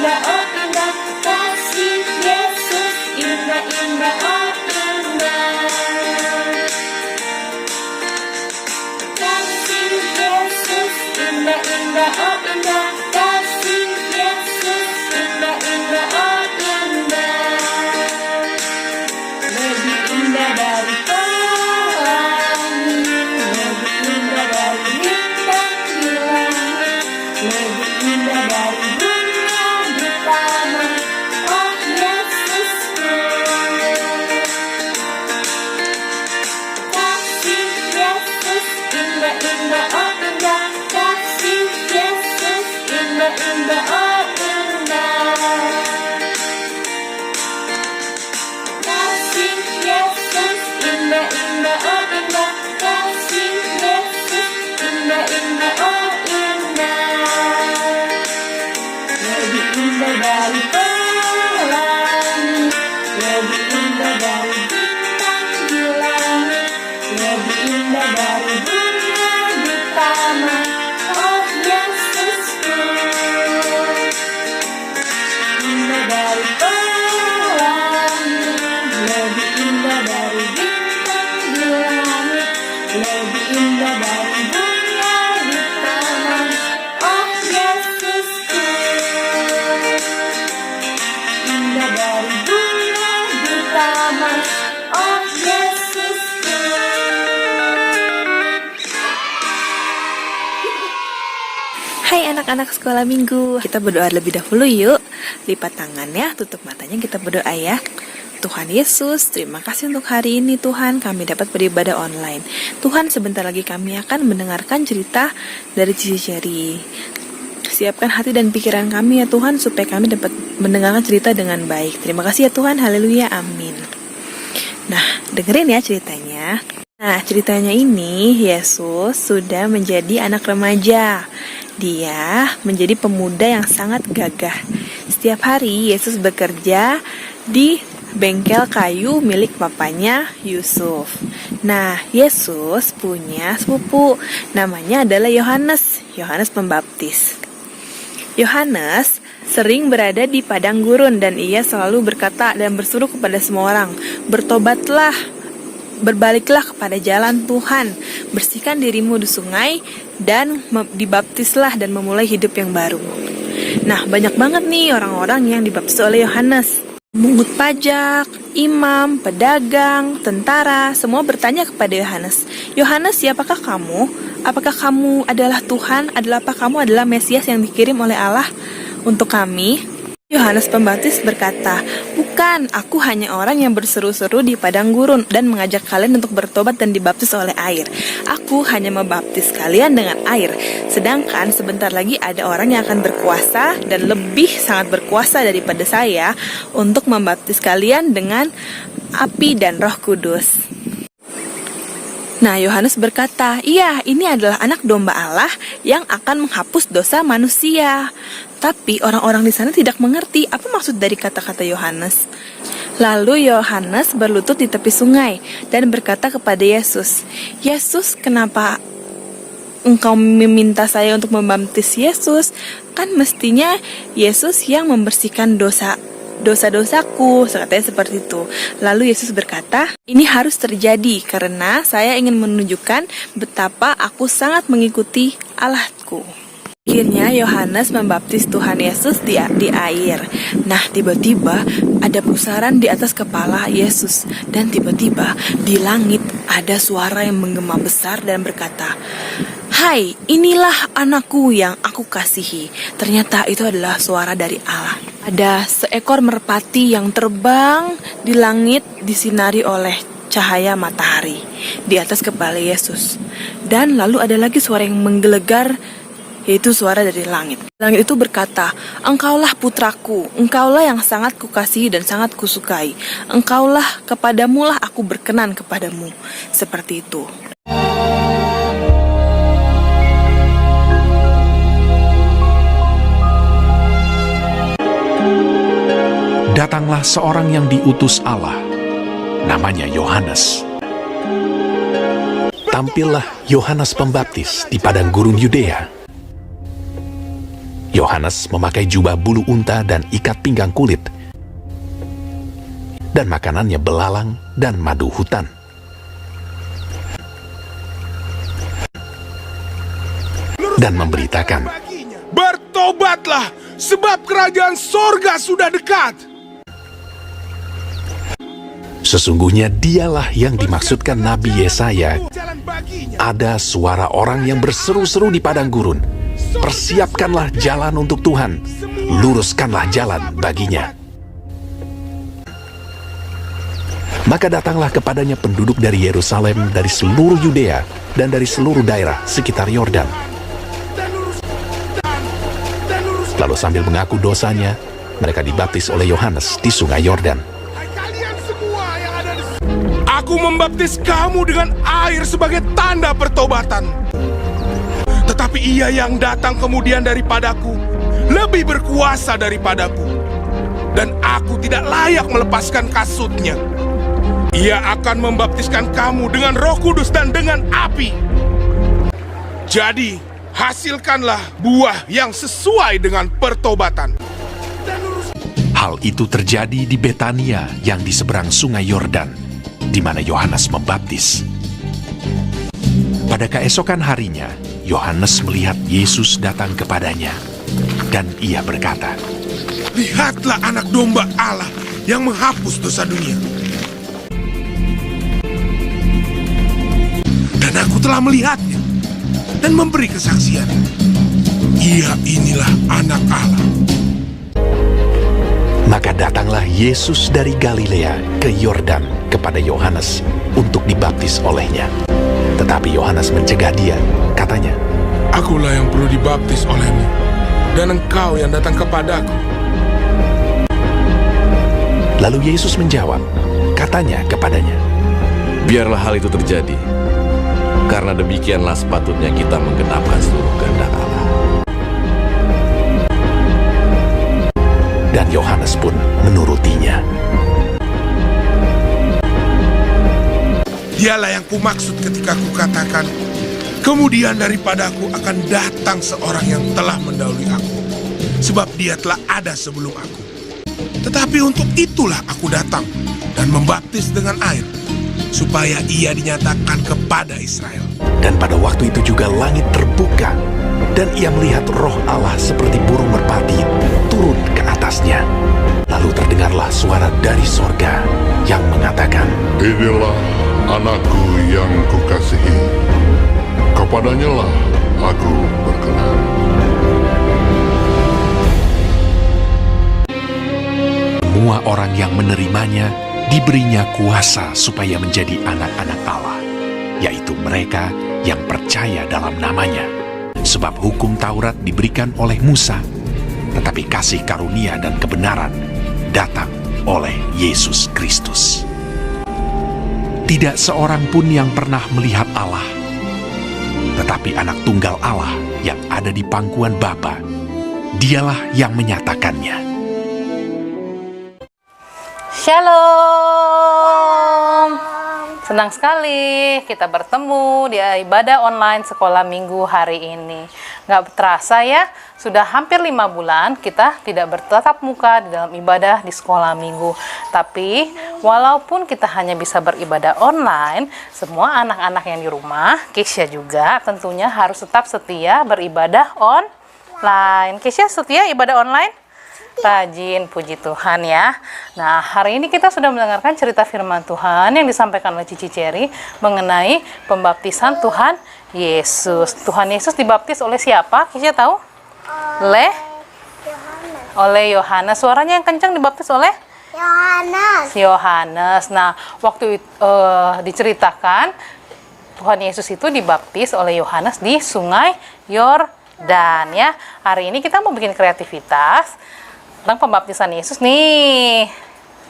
indah, oh indah, kasih Yesus indah, indah, oh indah. Kasih Yesus indah, indah, oh indah, kasih Yesus indah, indah, oh indah. Lebih indah dari pelangi, lebih indah dari bintang di langit, lebih indah dari bunga di taman, oh Yesusku. Kasih Yesus indah, indah, oh indah, kasih Yesus indah, indah, oh indah. Kasih Yesus indah, indah, oh indah, kasih Yesus indah, indah, oh indah. Lebih indah dari pelangi, lebih indah dari bintang di langit, lebih indah dari bunga di taman, oh Yesusku. Indah dari pelangi, lebih indah dari bintang di langit, lebih indah dari bunga di taman, oh Yesusku. Indah dari bunga di taman, oh Yesusku. Hai anak-anak sekolah minggu, kita berdoa lebih dahulu yuk. Lipat tangannya, tutup matanya, kita berdoa ya. Tuhan Yesus, terima kasih untuk hari ini Tuhan, kami dapat beribadah online. Tuhan, sebentar lagi kami akan mendengarkan cerita dari Cici Cherry. Siapkan hati dan pikiran kami ya Tuhan, supaya kami dapat mendengarkan cerita dengan baik. Terima kasih ya Tuhan, haleluya, amin. Nah, dengerin ya ceritanya. Nah, ceritanya ini, Yesus sudah menjadi anak remaja. Dia menjadi pemuda yang sangat gagah. Setiap hari, Yesus bekerja di bengkel kayu milik papanya, Yusuf. Nah, Yesus punya sepupu, namanya adalah Yohanes, Yohanes Pembaptis. Yohanes sering berada di padang gurun dan ia selalu berkata dan berseru kepada semua orang, "Bertobatlah, berbaliklah kepada jalan Tuhan, bersihkan dirimu di sungai dan dibaptislah dan memulai hidup yang baru." Nah, banyak banget nih orang-orang yang dibaptis oleh Yohanes. Pungut pajak, imam, pedagang, tentara, semua bertanya kepada Yohanes, "Yohanes, siapakah kamu? Apakah kamu adalah Tuhan? Apakah kamu adalah Mesias yang dikirim oleh Allah untuk kami?" Yohanes Pembaptis berkata, "Bukan, aku hanya orang yang berseru-seru di padang gurun dan mengajak kalian untuk bertobat dan dibaptis oleh air. Aku hanya membaptis kalian dengan air, sedangkan sebentar lagi ada orang yang akan berkuasa dan lebih sangat berkuasa daripada saya untuk membaptis kalian dengan api dan Roh Kudus." Nah, Yohanes berkata, "Iya, ini adalah anak domba Allah yang akan menghapus dosa manusia." Tapi orang-orang di sana tidak mengerti apa maksud dari kata-kata Yohanes. Lalu Yohanes berlutut di tepi sungai dan berkata kepada Yesus, "Yesus, kenapa engkau meminta saya untuk membaptis Yesus? Kan mestinya Yesus yang membersihkan dosa-dosaku," katanya seperti itu. Lalu Yesus berkata, "Ini harus terjadi karena saya ingin menunjukkan betapa aku sangat mengikuti Allahku." Akhirnya Yohanes membaptis Tuhan Yesus di air. Nah, tiba-tiba ada pusaran di atas kepala Yesus. Dan tiba-tiba di langit ada suara yang menggema besar dan berkata, "Hai, inilah anakku yang aku kasihi." Ternyata itu adalah suara dari Allah. Ada seekor merpati yang terbang di langit disinari oleh cahaya matahari di atas kepala Yesus. Dan lalu ada lagi suara yang menggelegar, yaitu suara dari langit. Langit itu berkata, "Engkaulah putraku, engkaulah yang sangat kukasihi dan sangat kusukai. Engkaulah, kepadamulah aku berkenan kepadamu." Seperti itu. Datanglah seorang yang diutus Allah, namanya Yohanes. Tampillah Yohanes Pembaptis di padang gurun Yudea. Yohanes memakai jubah bulu unta dan ikat pinggang kulit, dan makanannya belalang dan madu hutan. Dan memberitakan, "Bertobatlah, sebab kerajaan sorga sudah dekat." sesungguhnya dialah yang dimaksudkan Nabi Yesaya. Ada suara orang yang berseru-seru di padang gurun, "Persiapkanlah jalan untuk Tuhan, luruskanlah jalan baginya." Maka datanglah kepadanya penduduk dari Yerusalem, dari seluruh Yudea, dan dari seluruh daerah sekitar Yordan. Lalu sambil mengaku dosanya, mereka dibaptis oleh Yohanes di sungai Yordan. Aku membaptis kamu dengan air sebagai tanda pertobatan. Tetapi ia yang datang kemudian daripadaku lebih berkuasa daripadaku, dan aku tidak layak melepaskan kasutnya. Ia akan membaptiskan kamu dengan Roh Kudus dan dengan api. Jadi, hasilkanlah buah yang sesuai dengan pertobatan. Hal itu terjadi di Betania yang di seberang sungai Yordan, di mana Yohanes membaptis. Pada keesokan harinya, Yohanes melihat Yesus datang kepadanya, dan ia berkata, Lihatlah anak domba Allah yang menghapus dosa dunia. Dan aku telah melihatnya dan memberi kesaksian. Ia inilah anak Allah. Maka datanglah Yesus dari Galilea ke Yordan kepada Yohanes untuk dibaptis olehnya. Tetapi Yohanes mencegah dia, katanya, Akulah yang perlu dibaptis olehmu, dan engkau yang datang kepadaku. Lalu Yesus menjawab, katanya kepadanya, Biarlah hal itu terjadi, karena demikianlah sepatutnya kita menggenapkan seluruh kehendak Allah. Dan Yohanes pun menurutinya. Dialah yang kumaksud ketika kukatakan, kemudian daripadaku akan datang seorang yang telah mendahului aku, sebab dia telah ada sebelum aku. Tetapi untuk itulah aku datang dan membaptis dengan air, supaya ia dinyatakan kepada Israel. Dan pada waktu itu juga langit terbuka, dan ia melihat Roh Allah seperti burung merpati turun ke atasnya. Lalu terdengarlah suara dari sorga yang mengatakan, Inilah anakku yang kukasihi, kepadanya lah aku berkenan. Semua orang yang menerimanya diberinya kuasa supaya menjadi anak-anak Allah, yaitu mereka yang percaya dalam namanya. Sebab hukum Taurat diberikan oleh Musa, tetapi kasih karunia dan kebenaran datang oleh Yesus Kristus. Tidak seorang pun yang pernah melihat Allah, tetapi anak tunggal Allah yang ada di pangkuan Bapa, dialah yang menyatakannya. Shalom. Senang sekali kita bertemu di ibadah online sekolah minggu hari ini. Nggak terasa ya, sudah hampir 5 bulan kita tidak bertatap muka di dalam ibadah di sekolah minggu. Tapi walaupun kita hanya bisa beribadah online, semua anak-anak yang di rumah, Keisha juga tentunya harus tetap setia beribadah online. Keisha setia ibadah online? Rajin, puji Tuhan ya. Nah, hari ini kita sudah mendengarkan cerita firman Tuhan yang disampaikan oleh Cici Cherry mengenai pembaptisan Tuhan Yesus. Tuhan Yesus dibaptis oleh siapa? Kita tahu? Oleh Yohanes. Suaranya yang kencang, dibaptis oleh Yohanes. Nah, waktu diceritakan Tuhan Yesus itu dibaptis oleh Yohanes di sungai Yordan ya. Hari ini kita mau bikin kreativitas tentang pembaptisan Yesus nih.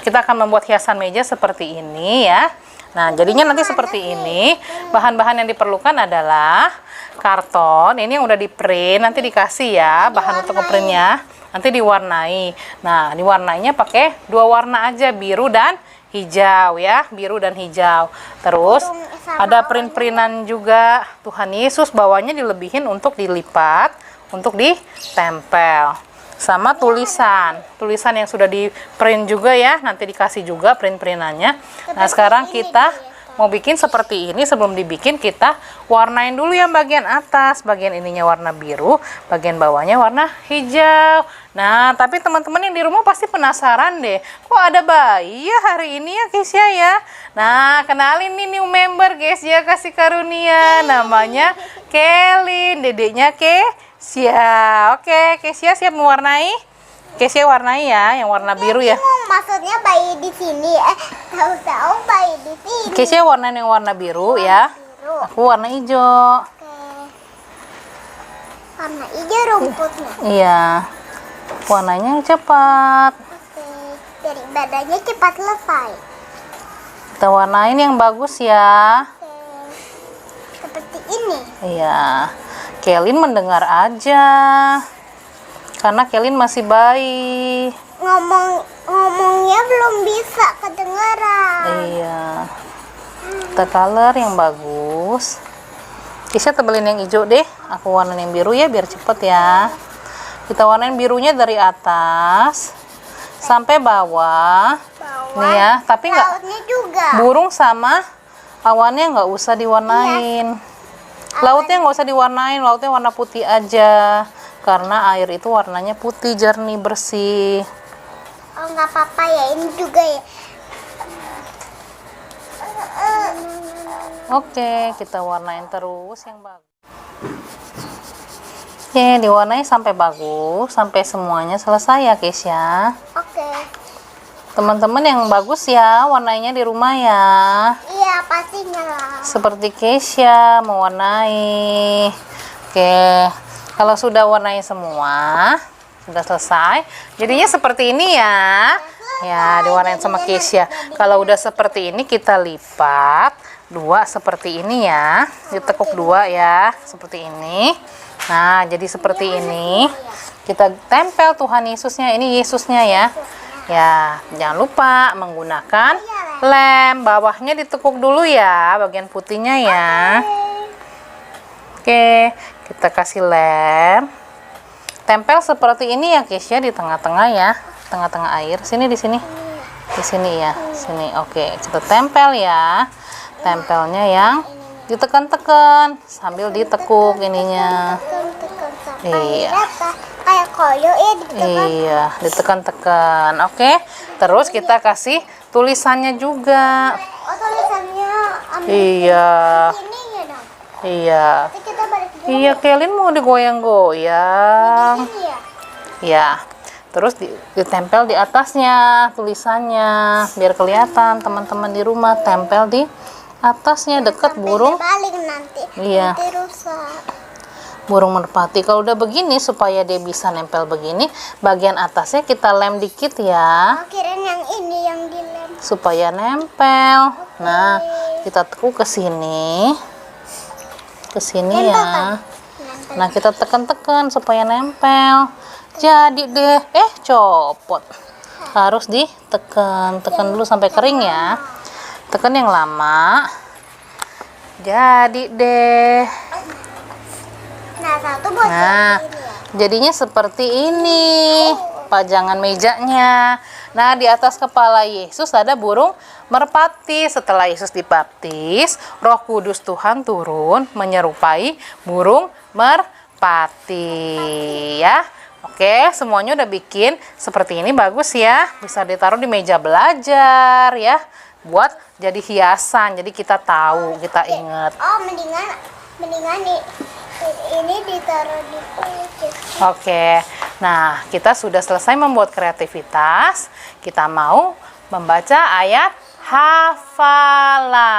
Kita akan membuat hiasan meja seperti ini ya. Nah, jadinya nanti seperti ini. Bahan-bahan yang diperlukan adalah karton. Ini yang udah di print, nanti dikasih ya bahan untuk ngeprintnya. Nanti diwarnai. Nah, diwarnainya pakai 2 warna aja, biru dan hijau ya, biru dan hijau. Terus ada print-printan juga Tuhan Yesus, bawahnya dilebihin untuk dilipat untuk ditempel sama tulisan yang sudah di print juga ya, nanti dikasih juga print-printannya. Nah sekarang kita mau bikin seperti ini. Sebelum dibikin kita warnain dulu yang bagian atas, bagian ininya warna biru, bagian bawahnya warna hijau. Nah tapi teman-teman yang di rumah pasti penasaran deh, kok ada bayi ya hari ini ya Kesia ya. Nah kenalin nih new member guys ya, kasih karunia, namanya Kelin, dedeknya Kesia. Oke, Kesia siap mewarnai? Kesia warnai ya, yang warna biru ya. Maksudnya bayi di sini, tahu-tahu bayi di sini. Kesia warna yang warna biru ya. Biru. Aku warna hijau. Oke. Warna hijau rumputnya. Iya. Warnanya cepat. Oke. Dari badannya cepat selesai. Kita warnain yang bagus ya. Oke. Seperti ini. Iya. Kelin mendengar aja. Karena Kelin masih bayi. Ngomongnya belum bisa kedengaran. Iya. Kita color yang bagus. Kisah tebelin yang hijau deh. Aku warnain yang biru ya biar cepet ya. Kita warnain birunya dari atas sampai bawah. Nih ya, tapi nggak Lautnya juga. burung sama awannya nggak usah diwarnain. Lautnya nggak usah diwarnain, lautnya warna putih aja. Karena air itu warnanya putih, jernih, bersih. Oh nggak apa-apa ya, ini juga ya. Oke, kita warnain terus yang bagus. Oke, diwarnai sampai bagus, sampai semuanya selesai ya guys ya. Oke. Teman-teman yang bagus ya, warnanya di rumah ya. Iya pastinya lah. Seperti Kesia mewarnai. Oke, kalau sudah warnai semua, sudah selesai. Jadinya seperti ini ya. Ya, diwarnain sama Kesia. Kalau udah seperti ini kita lipat dua seperti ini ya. Ditekuk dua ya, seperti ini. Nah, jadi seperti ini. Kita tempel Tuhan Yesusnya. Ini Yesusnya ya. Ya, jangan lupa menggunakan lem. Bawahnya ditekuk dulu ya, bagian putihnya ya. Oke, kita kasih lem. Tempel seperti ini ya, Kesia, di tengah-tengah ya. Tengah-tengah air. Sini di sini. Di sini ya. Sini. Oke, kita tempel ya. Tempelnya yang ditekan-tekan sambil ditekuk ininya. Tekan sampai Iya. rata. Kayak koyo ya ditekan. Iya, ditekan-tekan. Oke, terus kita kasih tulisannya juga. Oh tulisannya ambil Iya, ini ya dong. iya. Nanti kita balik dulu. Iya, Kelin mau digoyang-goyang. Ini ya. Ya, terus ditempel di atasnya tulisannya biar kelihatan teman-teman di rumah. Tempel di atasnya dekat burung. Balik nanti. Iya. Nanti rusak. Burung merpati. Kalau udah begini supaya dia bisa nempel begini, bagian atasnya kita lem dikit ya. Kirain yang ini yang dilem. Supaya nempel. Nah, kita tekuk ke sini. Ke sini ya. Nah, kita tekan-tekan supaya nempel. Jadi deh, copot. Harus ditekan, tekan dulu sampai kering ya. Tekan yang lama. Jadi deh. Nah, satu buat Nah, yang ini ya. jadinya seperti ini pajangan mejanya. Nah, di atas kepala Yesus ada burung merpati. Setelah Yesus dibaptis, Roh Kudus Tuhan turun menyerupai burung merpati ya. Oke, semuanya udah bikin seperti ini, bagus ya. Bisa ditaruh di meja belajar ya, buat jadi hiasan. Jadi kita tahu, kita ingat. Oh, mendingan nih. Ini ditaruh di pojok. Oke, nah kita sudah selesai membuat kreativitas. Kita mau membaca ayat hafalan.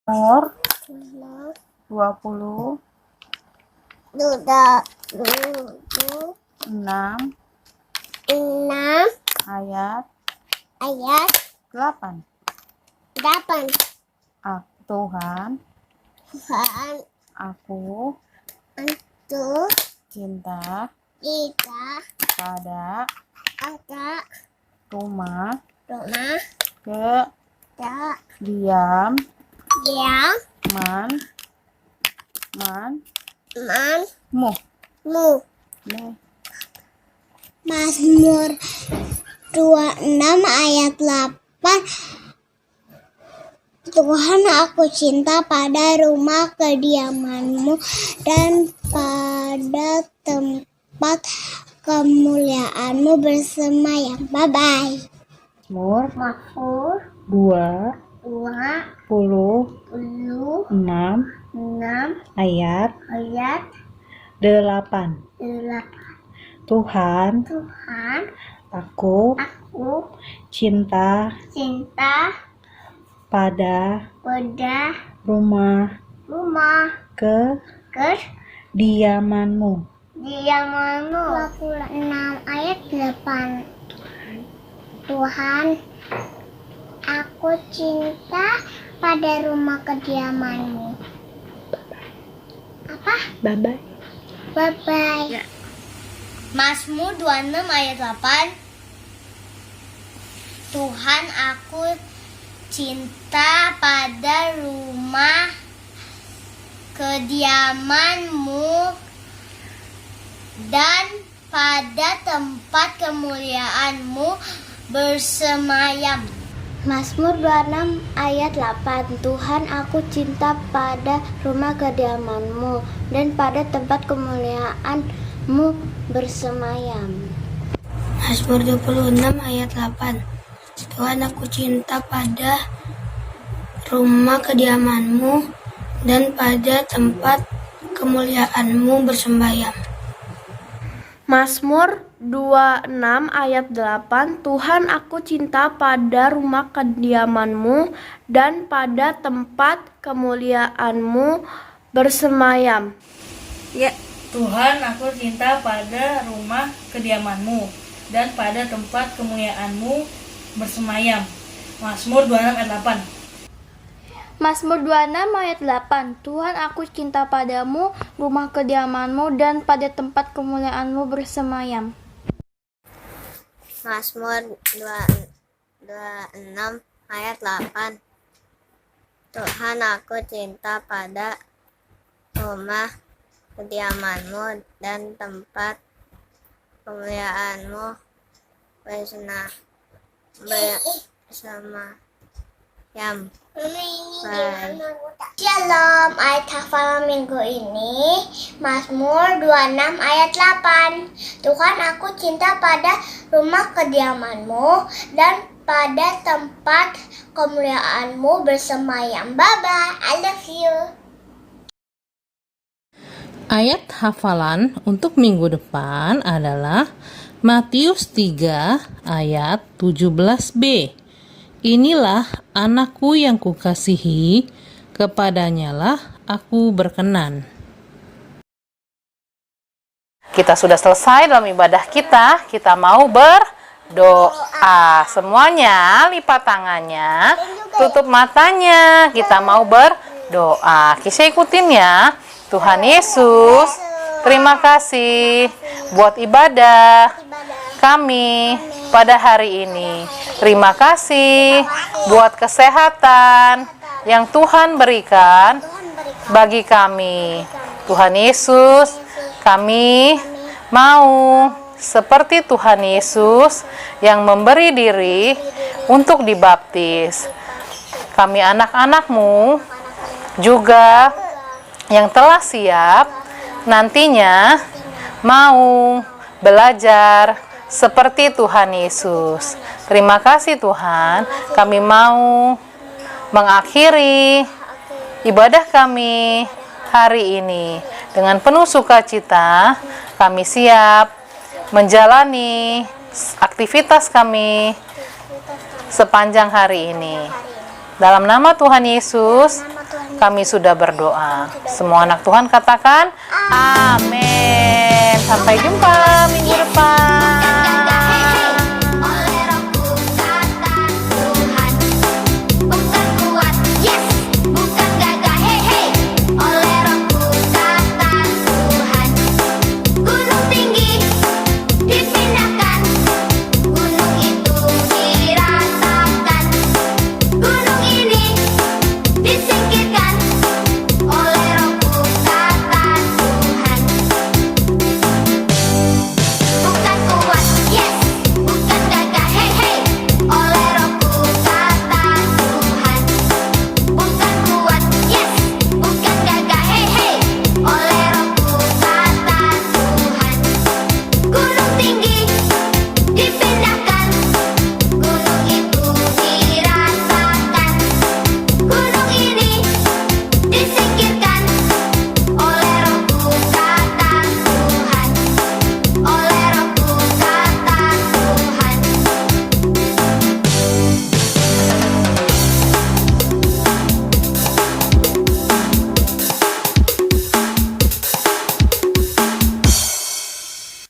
Nomor 26 Duda, 6 6 ayat ayat 8. 8. Tuhan, Tuhan aku itu cinta kita pada Ada. Rumah. Rumah. Diam. Diam. Man. Mu. Nah. Mazmur 26 ayat 8. Tuhan, aku cinta pada rumah kediaman-Mu dan pada tempat kemuliaan-Mu bersemayam. Bye-bye. Mazmur Mazmur 26 ayat 8. Tuhan, aku cinta pada rumah kediaman-Mu. 26 ayat 8. Tuhan, aku cinta pada rumah kediaman-Mu. Apa? Bye-bye. Bye-bye. Mazmur 26 ayat 8. Tuhan, aku cinta pada rumah kediaman-Mu dan pada tempat kemuliaan-Mu bersemayam. Mazmur 26 ayat 8. Tuhan, aku cinta pada rumah kediaman-Mu dan pada tempat kemuliaan-Mu bersemayam. Mazmur 26 ayat 8. Tuhan, aku cinta pada rumah kediaman-Mu dan pada tempat kemuliaan-Mu bersembayam. Mazmur 26 ayat 8. Tuhan, aku cinta pada rumah kediaman-Mu dan pada tempat kemuliaan-Mu bersemayam. Ya. Tuhan, aku cinta pada rumah kediaman-Mu dan pada tempat kemuliaan-Mu bersemayam. Mazmur 26 ayat 8. Mazmur 26 ayat 8. Tuhan, aku cinta padamu, rumah kediaman-Mu dan pada tempat kemuliaan-Mu bersemayam. Mazmur 26 ayat 8. Tuhan, aku cinta pada rumah kediaman-Mu dan tempat kemuliaan-Mu bersemayam. Shalom, ayat hafalan minggu ini Mazmur 26 ayat 8. Tuhan, aku cinta pada rumah kediaman-Mu dan pada tempat kemuliaan-Mu bersemayam. Bye-bye, I love you. Ayat hafalan untuk minggu depan adalah Matius 3 ayat 17b. Inilah anakku yang kukasihi, kepadanyalah aku berkenan. Kita sudah selesai dalam ibadah kita. Kita mau berdoa. Semuanya lipat tangannya, tutup matanya. Kita mau berdoa. Kisah ikutin ya. Tuhan Yesus, terima kasih buat ibadah kami pada hari ini. Terima kasih buat kesehatan yang Tuhan berikan bagi kami. Tuhan Yesus, kami mau seperti Tuhan Yesus yang memberi diri untuk dibaptis. Kami anak-anak-Mu juga yang telah siap nantinya mau belajar seperti Tuhan Yesus. Terima kasih Tuhan, kami mau mengakhiri ibadah kami hari ini dengan penuh sukacita. Kami siap menjalani aktivitas kami sepanjang hari ini. Dalam nama Tuhan Yesus, kami sudah berdoa. Semua anak Tuhan katakan, amin. Sampai jumpa minggu depan.